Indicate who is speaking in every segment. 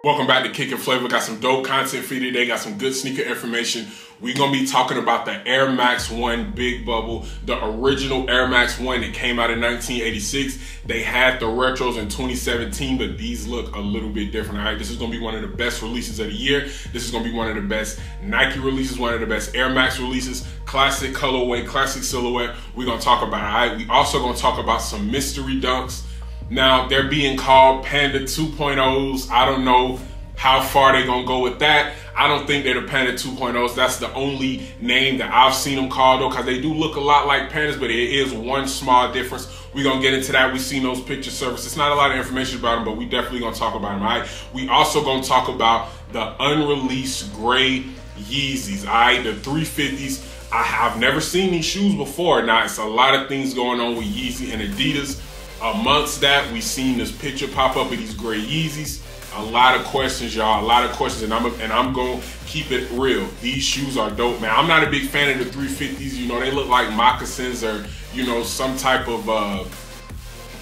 Speaker 1: Welcome back to Kick and Flavor. Got some dope content for you today. Got some good sneaker information. We're going to be talking about the Air Max 1 Big Bubble, the original Air Max 1 that came out in 1986. They had the retros in 2017, but these look a little bit different, all right? This is going to be one of the best releases of the year. This is going to be one of the best Nike releases, one of the best Air Max releases, classic colorway, classic silhouette. We're going to talk about it, all right? We also going to talk about some mystery dunks. Now, they're being called Panda 2.0s. I don't know how far they're going to go with that. I don't think they're the Panda 2.0s. That's the only name that I've seen them called, though, because they do look a lot like Pandas, but it is one small difference. We're going to get into that. We've seen those picture services. It's not a lot of information about them, but we definitely going to talk about them, all right? We also going to talk about the unreleased gray Yeezys, all right? The 350s. I've never seen these shoes before. Now, it's a lot of things going on with Yeezy and Adidas. Amongst that, we've seen this picture pop up of these gray Yeezys. A lot of questions, y'all. A lot of questions, and I'm gonna keep it real. These shoes are dope, man. I'm not a big fan of the 350s. You know, they look like moccasins or, you know, some type of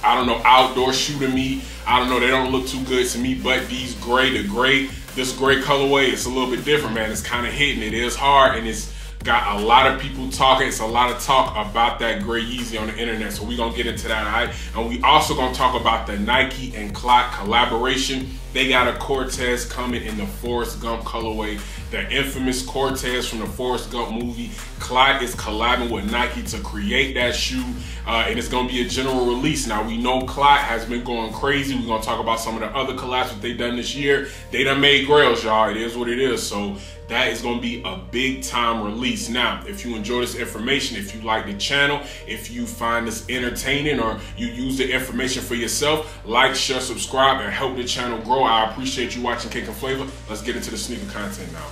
Speaker 1: I don't know, outdoor shoe to me. I don't know. They don't look too good to me. But these gray, this gray colorway, it's a little bit different, man. It's kind of hitting. It is hard, and it's got a lot of people talking. It's a lot of talk about that gray Yeezy on the internet, so we're gonna get into that, all right? And we also gonna talk about the Nike and CLOT collaboration. They got a Cortez coming in the Forrest Gump colorway, the infamous Cortez from the Forrest Gump movie. CLOT is collabing with Nike to create that shoe, and it's gonna be a general release. Now, we know CLOT has been going crazy. We're gonna talk about some of the other collabs that they done this year. They done made grails, y'all. It is what it is. So that is gonna be a big time release. Now, if you enjoy this information, if you like the channel, if you find this entertaining or you use the information for yourself, like, share, subscribe, and help the channel grow. I appreciate you watching Kick and Flavor. Let's get into the sneaker content now.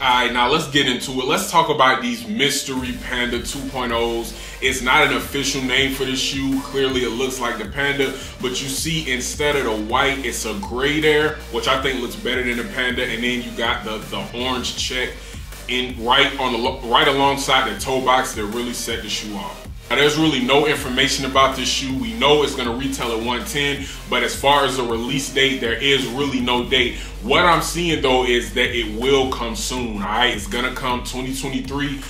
Speaker 1: All right, now let's get into it. Let's talk about these mystery Panda 2.0s. It's not an official name for the shoe. Clearly, it looks like the Panda, but you see instead of the white, it's a gray there, which I think looks better than the Panda. And then you got the orange check in right alongside the toe box that really set the shoe off. Now, there's really no information about this shoe. We know it's gonna retail at $110, but as far as the release date, there is really no date. What I'm seeing though is that it will come soon, all right? It's gonna come 2023,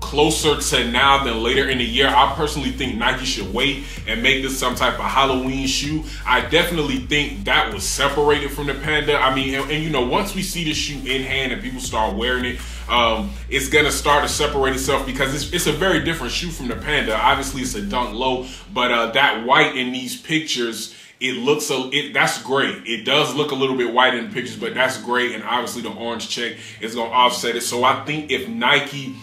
Speaker 1: closer to now than later in the year. I personally think Nike should wait and make this some type of Halloween shoe. I definitely think that was separated from the Panda. I mean, and you know, once we see the shoe in hand and people start wearing it, it's gonna start to separate itself because it's a very different shoe from the Panda. Obviously, it's a dunk low, but that white in these pictures, it looks that's great. It does look a little bit white in the pictures, but that's great. And obviously, the orange check is gonna offset it. So I think if Nike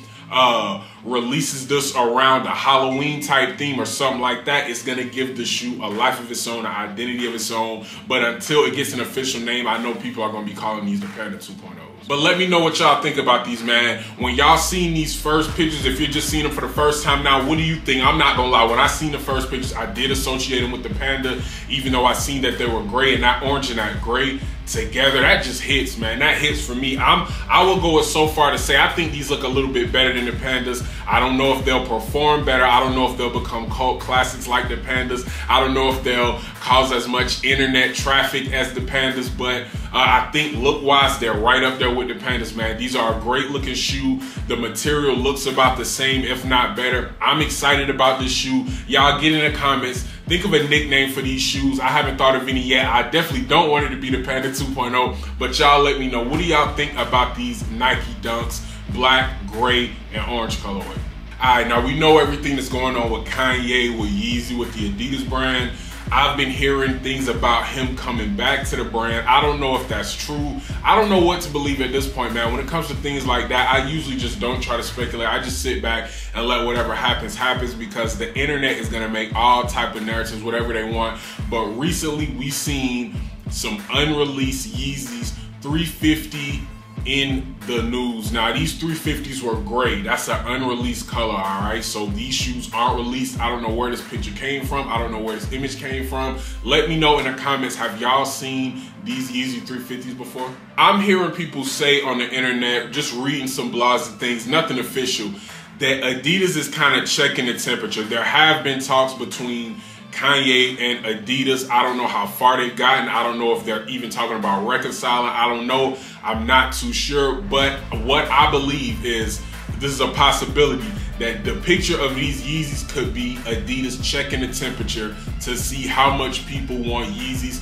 Speaker 1: releases this around a Halloween type theme or something like that, it's gonna give the shoe a life of its own, an identity of its own. But until it gets an official name, I know people are gonna be calling these the Panda 2.0s. But let me know what y'all think about these, man. When y'all seen these first pictures, if you're just seeing them for the first time now, what do you think? I'm not gonna lie, when I seen the first pictures, I did associate them with the Panda, even though I seen that they were gray, and that orange and that gray together, that just hits, man. That hits for me. I will go so far to say I think these look a little bit better than the Pandas. I don't know if they'll perform better. I don't know if they'll become cult classics like the Pandas. I don't know if they'll cause as much internet traffic as the Pandas, but I think look-wise, they're right up there with the Pandas, man. These are a great looking shoe. The material looks about the same, if not better. I'm excited about this shoe. Y'all get in the comments. Think of a nickname for these shoes. I haven't thought of any yet. I definitely don't want it to be the Panda 2.0, but y'all let me know. What do y'all think about these Nike Dunks, black, gray, and orange colorway? All right, now we know everything that's going on with Kanye, with Yeezy, with the Adidas brand. I've been hearing things about him coming back to the brand. I don't know if that's true. I don't know what to believe at this point, man. When it comes to things like that, I usually just don't try to speculate. I just sit back and let whatever happens, happens, because the internet is gonna make all type of narratives, whatever they want. But recently, we've seen some unreleased Yeezys 350 in the news. Now, these 350s were gray. That's an unreleased color, all right? So these shoes aren't released. I don't know where this picture came from. I don't know where this image came from. Let me know in the comments, have y'all seen these Yeezy 350s before? I'm hearing people say on the internet, just reading some blogs and things, nothing official, that Adidas is kind of checking the temperature. There have been talks between Kanye and Adidas, I don't know how far they've gotten. I don't know if they're even talking about reconciling. I don't know. I'm not too sure. But what I believe is this is a possibility that the picture of these Yeezys could be Adidas checking the temperature to see how much people want Yeezys.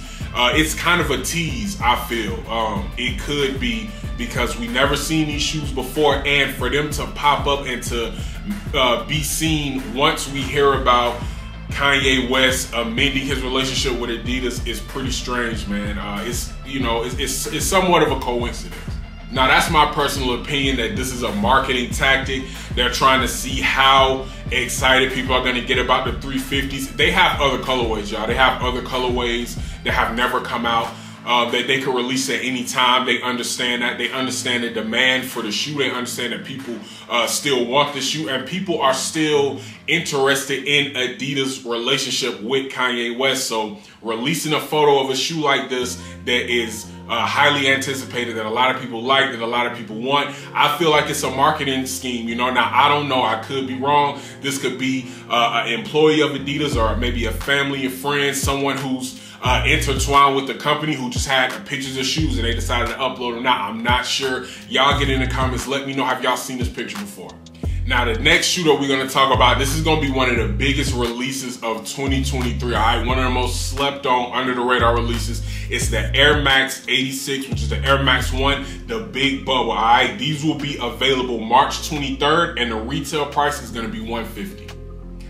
Speaker 1: It's kind of a tease, I feel. It could be because we never seen these shoes before, and for them to pop up and to be seen once we hear about Kanye West amending his relationship with Adidas is pretty strange, man. It's somewhat of a coincidence. Now, that's my personal opinion that this is a marketing tactic. They're trying to see how excited people are going to get about the 350s. They have other colorways, y'all. They have other colorways that have never come out that they can release at any time. They understand that. They understand the demand for the shoe. They understand that people still want the shoe, and people are still interested in Adidas' relationship with Kanye West. So releasing a photo of a shoe like this that is highly anticipated, that a lot of people like, that a lot of people want, I feel like it's a marketing scheme, you know. Now, I don't know, I could be wrong. This could be an employee of Adidas, or maybe a family and friends, someone who's intertwined with the company, who just had pictures of shoes and they decided to upload them. Now, I'm not sure. Y'all get in the comments, let me know, have y'all seen this picture before? Now, the next shoe that we're going to talk about, this is going to be one of the biggest releases of 2023, all right? One of the most slept on, under the radar releases. It's the Air Max 86, which is the Air Max 1, the big bubble, all right? These will be available March 23rd, and the retail price is going to be $150.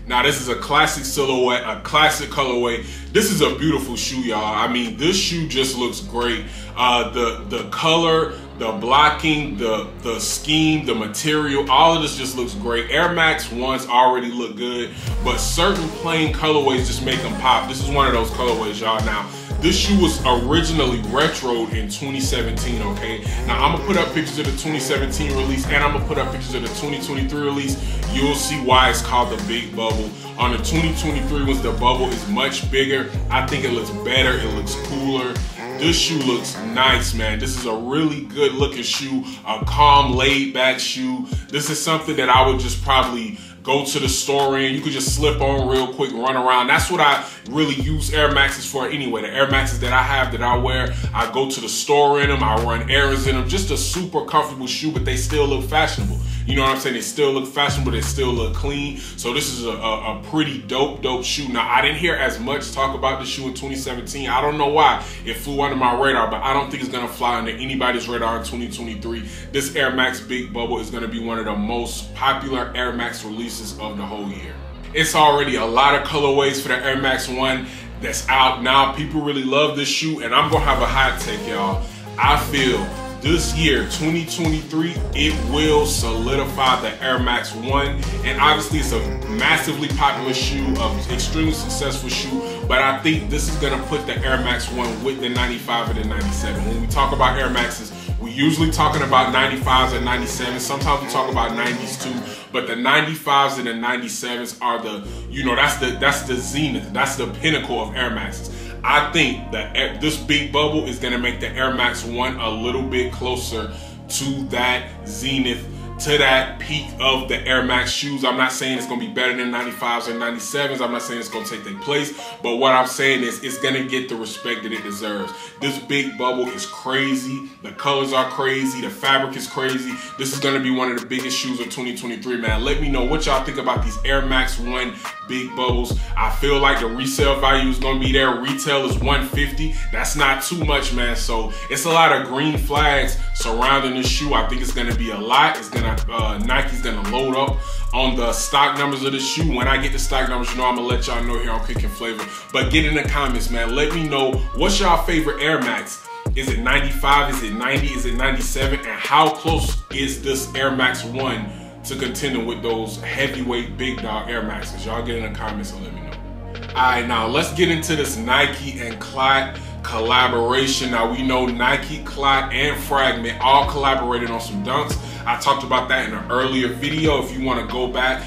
Speaker 1: Now, this is a classic silhouette, a classic colorway. This is a beautiful shoe, y'all. I mean, this shoe just looks great. The color, the blocking, the scheme, the material, all of this just looks great. Air Max 1s already look good, but certain plain colorways just make them pop. This is one of those colorways, y'all. Now, this shoe was originally retroed in 2017, okay? Now, I'm gonna put up pictures of the 2017 release, and I'm gonna put up pictures of the 2023 release. You'll see why it's called the big bubble. On the 2023 ones, the bubble is much bigger. I think it looks better, it looks cooler. This shoe looks nice, man. This is a really good looking shoe, a calm, laid back shoe. This is something that I would just probably go to the store in. You could just slip on real quick, run around. That's what I really use Air Maxes for anyway. The Air Maxes that I have, that I wear, I go to the store in them, I run errands in them. Just a super comfortable shoe, but they still look fashionable. You know what I'm saying? They still look fashionable, they still look clean. So this is a pretty dope shoe. Now, I didn't hear as much talk about the shoe in 2017. I don't know why. It flew under my radar, but I don't think it's gonna fly under anybody's radar in 2023. This Air Max Big Bubble is gonna be one of the most popular Air Max releases of the whole year. It's already a lot of colorways for the Air Max 1 that's out now. People really love this shoe, and I'm gonna have a hot take, y'all. I feel this year, 2023, it will solidify the Air Max 1. And obviously, it's a massively popular shoe, an extremely successful shoe. But I think this is gonna put the Air Max 1 with the 95 and the 97. When we talk about Air Maxes, we're usually talking about 95s and 97s. Sometimes we talk about 90s too. But the 95s and the 97s are the, you know, that's the zenith. That's the pinnacle of Air Maxes. I think that this big bubble is gonna make the Air Max 1 a little bit closer to that zenith, to that peak of the Air Max shoes. I'm not saying it's gonna be better than 95s or 97s. I'm not saying it's gonna take their place, but what I'm saying is it's gonna get the respect that it deserves. This big bubble is crazy. The colors are crazy. The fabric is crazy. This is gonna be one of the biggest shoes of 2023, man. Let me know what y'all think about these Air Max 1 big bubbles. I feel like the resale value is gonna be there. Retail is $150. That's not too much, man. So it's a lot of green flags surrounding this shoe. I think it's gonna be a lot. It's gonna Nike's gonna load up on the stock numbers of the shoe. When I get the stock numbers, you know I'm gonna let y'all know here on Cooking Flavor. But get in the comments, man. Let me know what's y'all favorite Air Max. Is it 95? Is it 90? Is it 97? And how close is this Air Max 1 to contending with those heavyweight big dog Air Maxes? Y'all get in the comments and let me know. All right, now let's get into this Nike and CLOT collaboration. Now, we know Nike, CLOT, and Fragment all collaborated on some dunks. I talked about that in an earlier video. If you want to go back,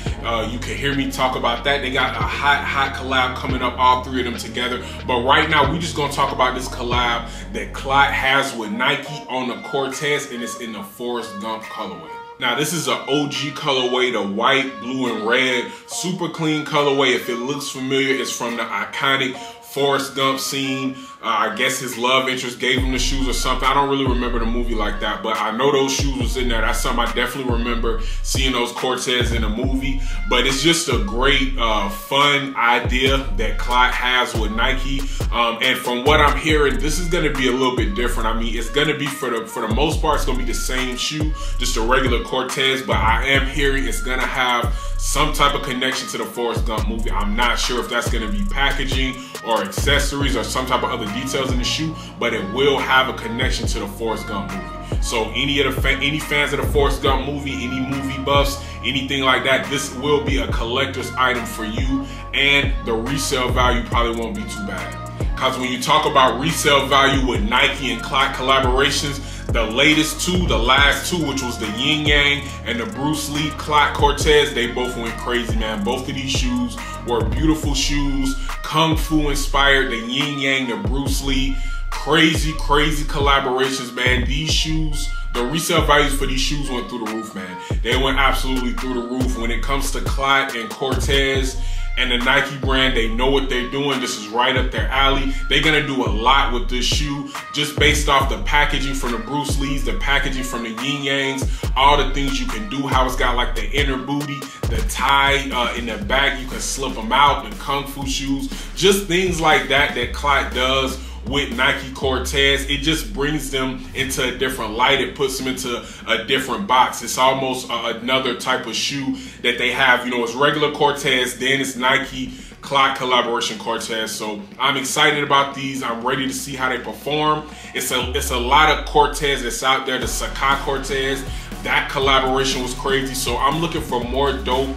Speaker 1: you can hear me talk about that. They got a hot collab coming up, all three of them together. But right now, we just gonna talk about this collab that CLOT has with Nike on the Cortez, and it's in the Forrest Gump colorway. Now this is an OG colorway, the white, blue, and red. Super clean colorway. If it looks familiar, it's from the iconic Forrest Gump scene. I guess his love interest gave him the shoes or something. I don't really remember the movie like that, but I know those shoes was in there. That's something I definitely remember, seeing those Cortez in the movie. But it's just a great, fun idea that CLOT has with Nike. And from what I'm hearing, this is gonna be a little bit different. I mean, it's gonna be, for the most part, it's gonna be the same shoe, just a regular Cortez, but I am hearing it's gonna have some type of connection to the Forrest Gump movie. I'm not sure if that's gonna be packaging or accessories or some type of other details in the shoe, but it will have a connection to the Forrest Gump movie. So any fans of the Forrest Gump movie, any movie buffs, anything like that, this will be a collector's item for you, and the resale value probably won't be too bad. Because when you talk about resale value with Nike and CLOT collaborations, the latest two, the last two, which was the Yin Yang and the Bruce Lee CLOT Cortez, they both went crazy, man. Both of these shoes were beautiful shoes, Kung Fu inspired, the Yin Yang, the Bruce Lee, crazy collaborations, man. These shoes, the resale values for these shoes went through the roof, man. They went absolutely through the roof. When it comes to CLOT and Cortez and the Nike brand, they know what they're doing. This is right up their alley. They're gonna do a lot with this shoe, just based off the packaging from the Bruce Lees, the packaging from the Yin Yangs, all the things you can do, how it's got like the inner booty, the tie in the back, you can slip them out, the Kung Fu shoes, just things like that that CLOT does with Nike Cortez. It just brings them into a different light. It puts them into a different box. It's almost another type of shoe that they have. You know, it's regular Cortez, then it's Nike CLOT collaboration Cortez. So I'm excited about these. I'm ready to see how they perform. It's a lot of Cortez that's out there. The Sakai Cortez, that collaboration was crazy. So I'm looking for more dope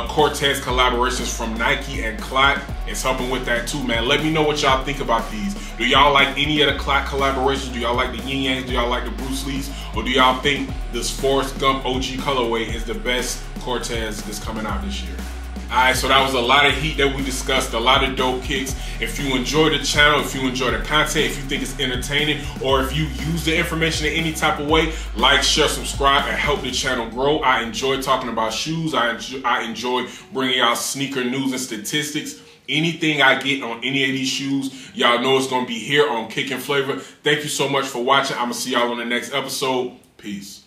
Speaker 1: Cortez collaborations from Nike and CLOT. It's helping with that too, man. Let me know what y'all think about these. Do y'all like any of the CLOT collaborations? Do y'all like the Yin Yangs? Do y'all like the Bruce Lees? Or do y'all think this Forrest Gump OG colorway is the best Cortez that's coming out this year? Alright, so that was a lot of heat that we discussed, a lot of dope kicks. If you enjoy the channel, if you enjoy the content, if you think it's entertaining, or if you use the information in any type of way, like, share, subscribe, and help the channel grow. I enjoy talking about shoes. I enjoy bringing y'all sneaker news and statistics. Anything I get on any of these shoes, y'all know it's going to be here on Kick and Flavor. Thank you so much for watching. I'm going to see y'all on the next episode. Peace.